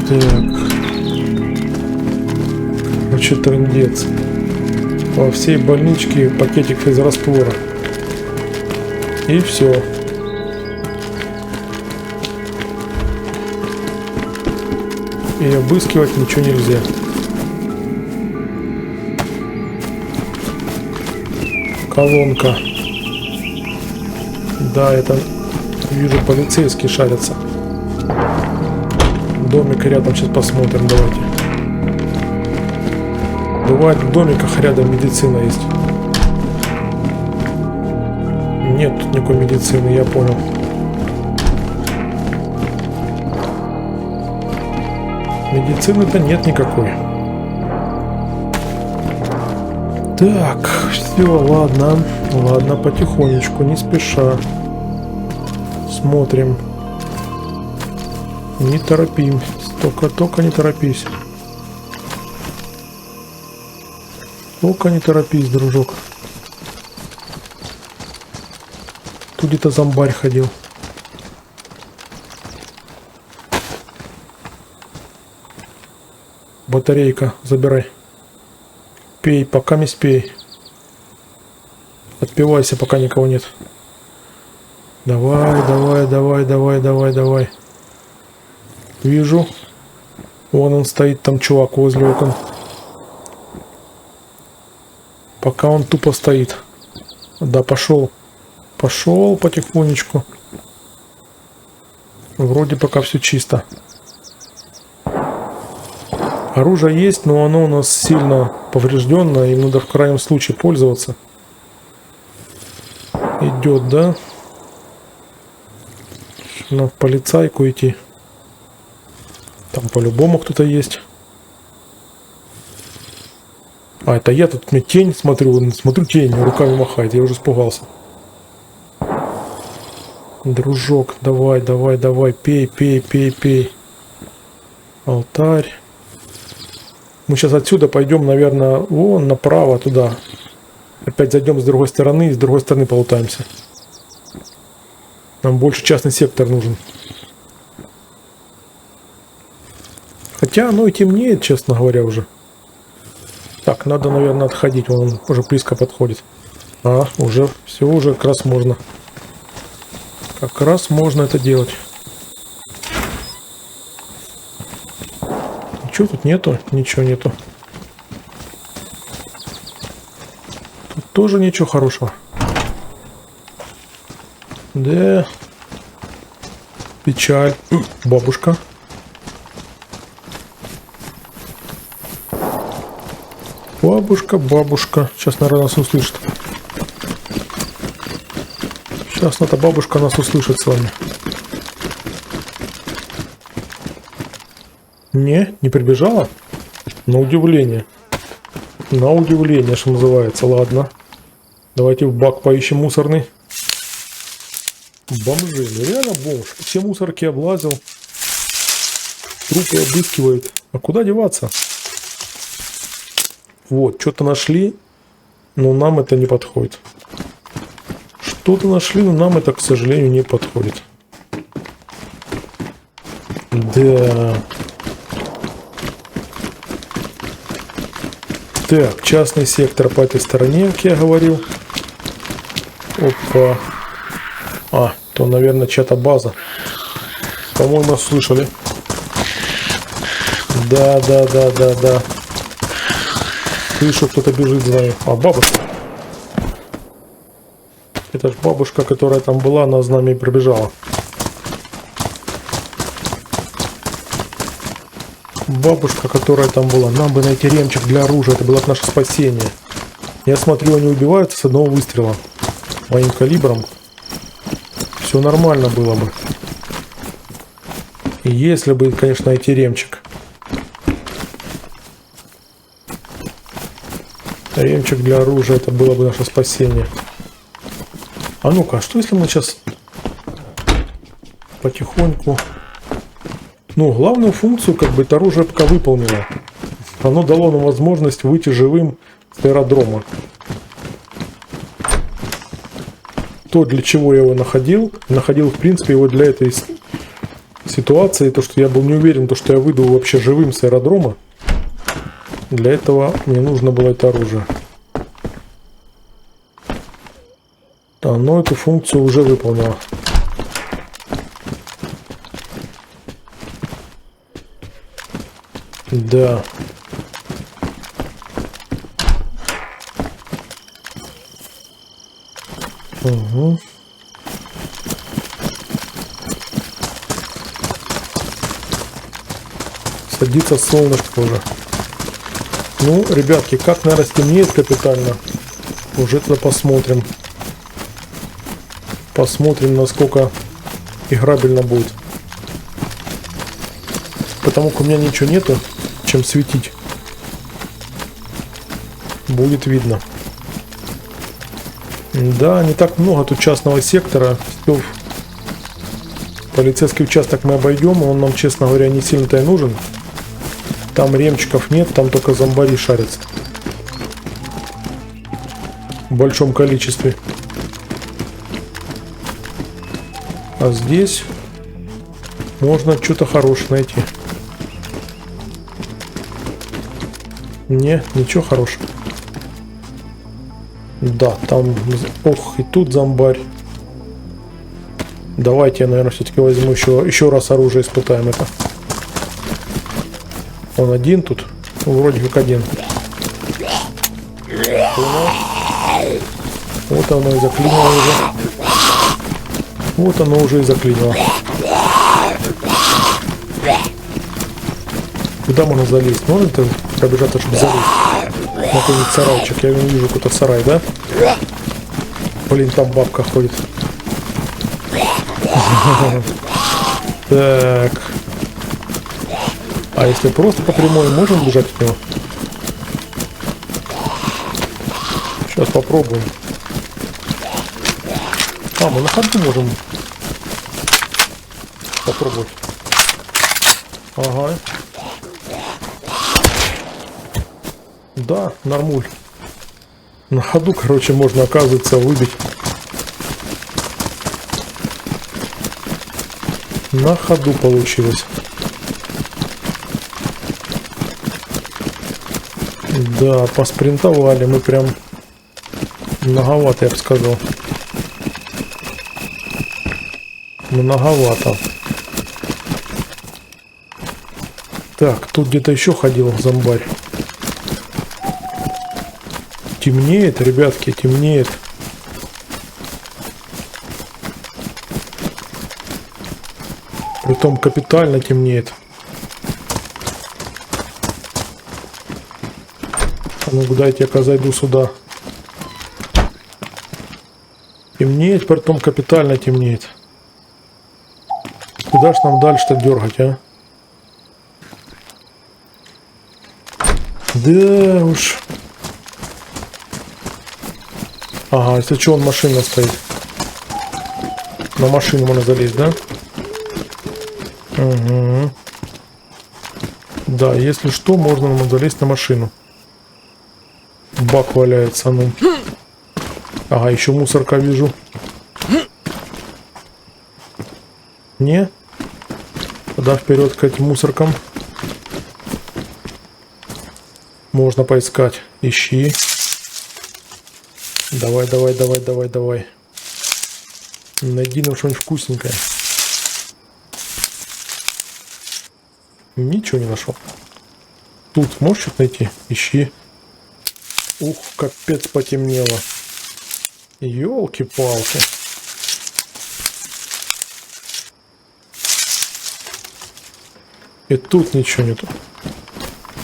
Так. Короче, трындец. Во всей больничке пакетик физраствора. И все. И обыскивать ничего нельзя. Колонка. Да, это, вижу, полицейские шарятся. Домик рядом, сейчас посмотрим, давайте. Бывает, в домиках рядом медицина есть. Нет тут никакой медицины, я понял. Медицины-то нет никакой. Так, все, ладно. Ладно, потихонечку, не спеша. Смотрим. Не торопим. Только не торопись. Только не торопись, дружок. Тут где-то зомбарь ходил. Батарейка, забирай. Пей, пока не спей. Отпивайся, пока никого нет. Давай. Вижу. Вон он стоит, там чувак возле окон. Пока он тупо стоит. Да, пошел. Пошел потихонечку. Вроде пока все чисто. Оружие есть, но оно у нас сильно поврежденное. Им надо в крайнем случае пользоваться. Идет, да? Надо в полицайку идти. Там по-любому кто-то есть. А, это я тут, мне тень смотрю, тень, руками махает, я уже испугался. Дружок, давай, пей. Алтарь. Мы сейчас отсюда пойдем, наверное, вон направо туда. Опять зайдем с другой стороны и с другой стороны полутаемся. Нам больше частный сектор нужен. Хотя оно и темнеет, честно говоря, уже. Так, надо, наверное, отходить. Он уже близко подходит. А, уже, все, уже как раз можно. Как раз можно это делать. Ничего тут нету? Ничего нету. Тут тоже ничего хорошего. Да. Печаль. Бабушка. Бабушка. Сейчас, наверное, нас услышит. Сейчас эта бабушка нас услышит с вами. Не прибежала? На удивление. Что называется. Ладно. Давайте в бак поищем мусорный. Бомжи. Ну реально бомж. Все мусорки облазил. Трупы обыскивают. А куда деваться? Вот, что-то нашли, но нам это не подходит. Что-то нашли, но нам это, к сожалению, не подходит. Да. Так, частный сектор по этой стороне, как я говорил. Опа. А, То, наверное, чья-то база. По-моему, слышали. Да. Слышу, кто-то бежит, знаю. А, бабушка. Это ж бабушка, которая там была, она с нами и пробежала. Бабушка, которая там была. Нам бы найти ремчик для оружия. Это было бы наше спасение. Я смотрю, они убиваются с одного выстрела. Моим калибром. Все нормально было бы. И если бы, конечно, найти ремчик. Ремчик для оружия. Это было бы наше спасение. А ну-ка, что если мы сейчас потихоньку... Ну, главную функцию, как бы, это оружие пока выполнило. Оно дало нам возможность выйти живым с аэродрома. То, для чего я его находил, в принципе, его для этой ситуации, то, что я был не уверен, то, что я выйду вообще живым с аэродрома, для этого мне нужно было это оружие. Оно эту функцию уже выполнило. Да. Угу. Садится солнышко уже. Ну, ребятки, как, наверное, стемнеет капитально. Уже туда посмотрим. Посмотрим, насколько играбельно будет. Потому как у меня ничего нету, чем светить. Будет видно. Да, не так много тут частного сектора. Полицейский участок мы обойдем, он нам, честно говоря, не сильно-то и нужен. Там ремчиков нет, там только зомбари шарятся. В большом количестве. А здесь можно что-то хорошее найти. Не, ничего хорошего. Да, там... Ох, и тут зомбарь. Давайте я, наверное, все-таки возьму еще раз оружие, испытаем это. Он один тут? Вроде как один. Вот оно и заклинило уже. Вот оно уже и заклинило. Куда можно залезть? Можно это пробежать, чтобы залезть? На какой-нибудь сарайчик. Я не вижу какой-то сарай, да? Блин, там бабка ходит. Так. А если просто по прямой, можем бежать от него? Сейчас попробуем. А, мы на ходу можем попробовать. Ага. Да, нормуль. На ходу, короче, можно, оказывается, выбить. На ходу получилось. Да, поспринтовали мы прям многовато, я бы сказал. Многовато. Так, тут где-то еще ходил зомбарь. Темнеет, ребятки, темнеет. Притом капитально темнеет. Ну-ка, дайте-ка зайду сюда. Темнеет, притом капитально темнеет. Куда ж нам дальше-то дергать, а? Да уж. Ага, если что, он машина стоит. На машину можно залезть, да? Угу. Да, если что, можно нам залезть на машину. Бак валяется, ну. Ага, еще мусорка вижу. Не? Тогда вперед к этим мусоркам. Можно поискать. Ищи. Давай, давай, давай, давай, давай. Найди нам что-нибудь вкусненькое. Ничего не нашел. Тут можешь что-то найти? Ищи. Ух, капец потемнело. Ёлки-палки. И тут ничего нету.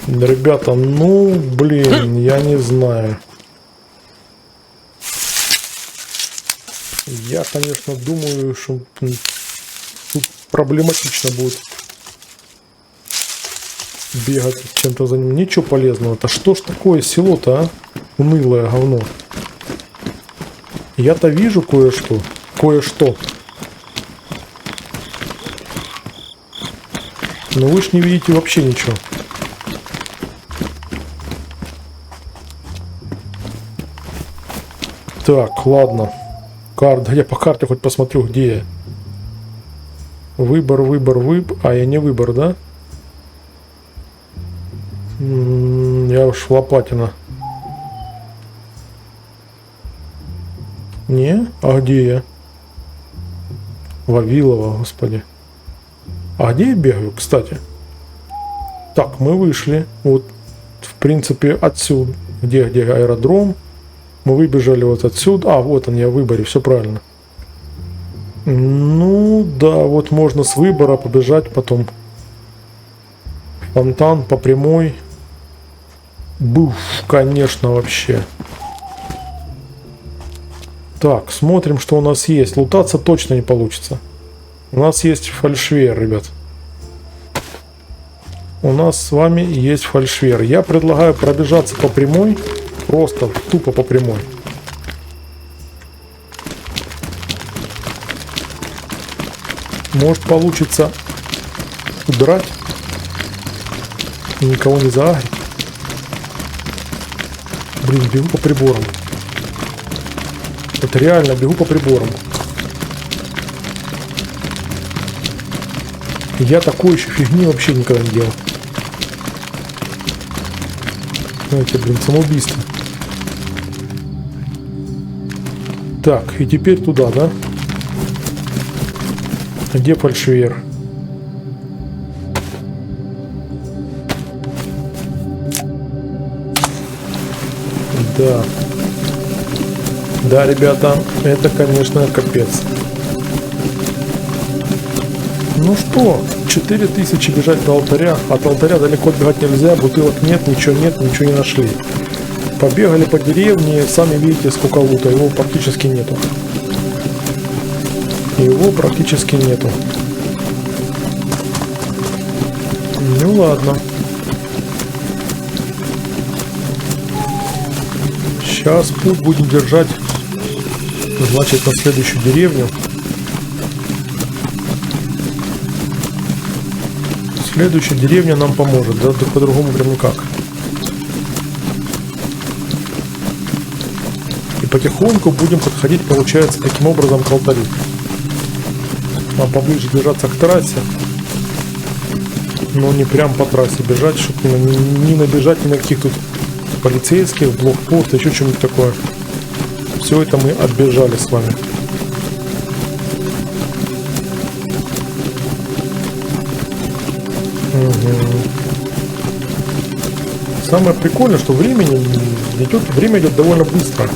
Да, ребята, ну, блин, я не знаю. Я, конечно, думаю, что тут проблематично будет бегать чем-то за ним. Ничего полезного. Это что ж такое село-то, а? Унылое говно. Я-то вижу кое-что. Кое-что. Но вы ж не видите вообще ничего. Так, ладно. Карта. Я по карте хоть посмотрю, где я. Выбор. А, я не выбор, да? Я уж Лопатина. Не? А где я? Вавилова, господи. А где я бегаю, кстати? Так, мы вышли. Вот, в принципе, отсюда. Где аэродром? Мы выбежали вот отсюда. А, вот он, я в выборе, все правильно. Ну, да, вот можно с выбора побежать потом. Фонтан по прямой. Буф, конечно, вообще. Так, смотрим, что у нас есть. Лутаться точно не получится. У нас есть фальшвер, ребят. У нас с вами есть фальшвер. Я предлагаю пробежаться по прямой. Просто тупо по прямой. Может получится удрать и никого не заагрить. Блин, бегу по приборам. Это реально бегу по приборам. Я такой еще фигни вообще никогда не делал. Знаете, блин, самоубийство. Так, и теперь туда, да? Где фальшвер? Да. Да, ребята, это, конечно, капец. Ну что, 4000 бежать до алтаря. От алтаря далеко бегать нельзя, бутылок нет, ничего не нашли. Побегали по деревне, сами видите, сколько лута, его практически нету. Ну ладно. Сейчас путь будем держать, значит, на следующую деревню. Следующая деревня нам поможет, да, по-другому прям никак. И потихоньку будем подходить, получается, таким образом к алтарю. А поближе держаться к трассе. Но не прям по трассе бежать, чтобы не набежать ни на каких тут полицейских, блокпост, еще что-нибудь такое. Все это мы отбежали с вами. Угу. Самое прикольное, что время идет довольно быстро.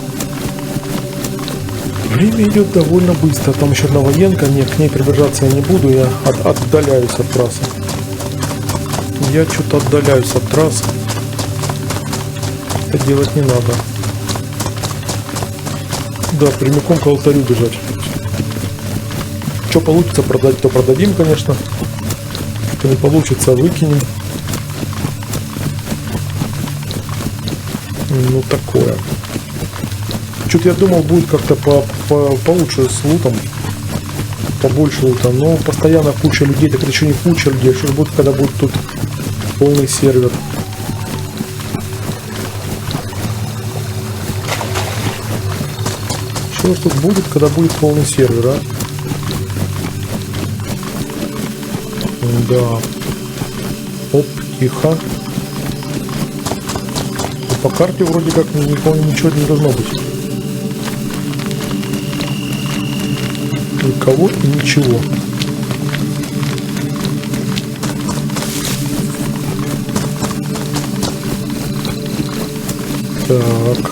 Там еще одна военка, нет, к ней приближаться я не буду, я отдаляюсь от трассы. Я что-то отдаляюсь от трассы. Это делать не надо. Да, прямиком к алтарю бежать. Что получится продать, то продадим, конечно. Что не получится, выкинем. Ну, такое. Что-то я думал, будет как-то получше с лутом. Побольше лута. Но постоянно куча людей. Так это еще не куча людей. Что же будет, когда будет тут полный сервер? Что ж тут будет, когда будет полный сервер, а? Да. Оп, тихо. И по карте вроде как никого ничего не должно быть. Никого и ничего. Так.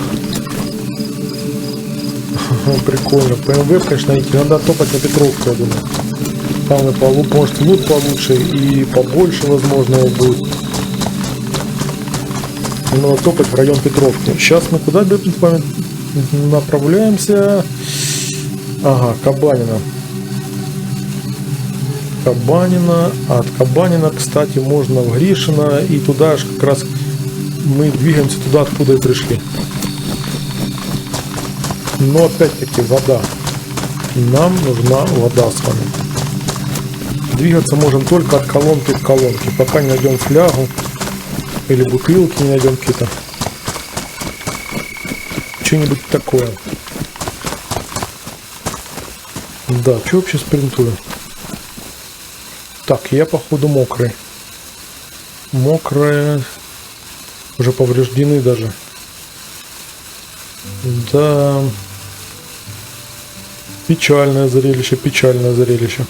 Прикольно. ПМВ, конечно, найти. Надо топать на Петровку, я думаю. Там и может лут получше и побольше, возможно, будет. Надо топать в район Петровки. Сейчас мы куда направляемся? Ага, Кабанина. Кабанина. А от Кабанина, кстати, можно в Гришино. И туда же как раз мы двигаемся туда, откуда и пришли. Но опять-таки вода. Нам нужна вода с вами. Двигаться можем только от колонки к колонке. Пока не найдем флягу. Или бутылки не найдем какие-то. Что-нибудь такое. Да, что вообще спринтую? Так, я походу мокрый. Мокрые. Уже повреждены даже. Да. Печальное зрелище, печальное зрелище.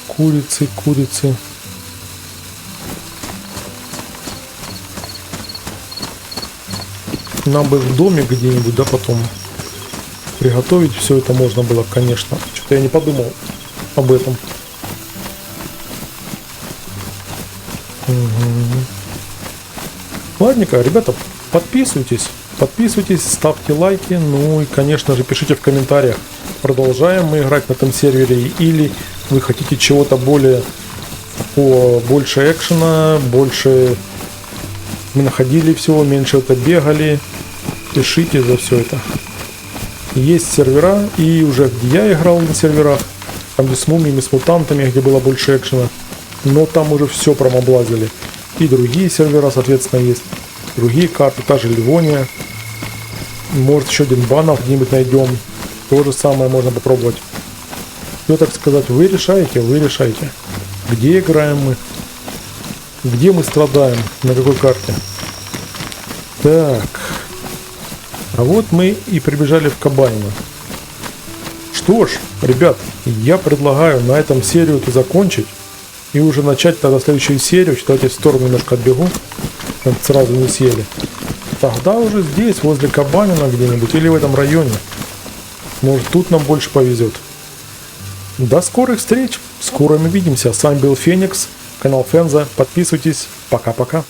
Курицы, курицы. Нам бы в доме где-нибудь, да, потом приготовить все это можно было, конечно. Что-то я не подумал об этом. Угу. Ладненько, ребята, подписывайтесь. Подписывайтесь, ставьте лайки. Ну и, конечно же, пишите в комментариях, продолжаем мы играть на этом сервере или вы хотите чего-то более, больше экшена, больше мы находили всего, меньше это бегали. Пишите за все это. Есть сервера, и уже где я играл на серверах, там где с мумиями, с мутантами, где было больше экшена, но там уже все промоблазили. И другие сервера, соответственно, есть. Другие карты, та же Ливония. Может, еще один банов где-нибудь найдем. То же самое можно попробовать. Все, так сказать, вы решаете. Где играем мы? Где мы страдаем? На какой карте? Так. А вот мы и прибежали в Кабанино. Что ж, ребят, я предлагаю на этом серию-то закончить. И уже начать тогда следующую серию. Давайте в сторону немножко отбегу. Сразу не съели. Тогда уже здесь, возле Кабанина где-нибудь. Или в этом районе. Может, тут нам больше повезет. До скорых встреч. Скоро мы увидимся. С вами был Феникс. Канал Фенза. Подписывайтесь. Пока-пока.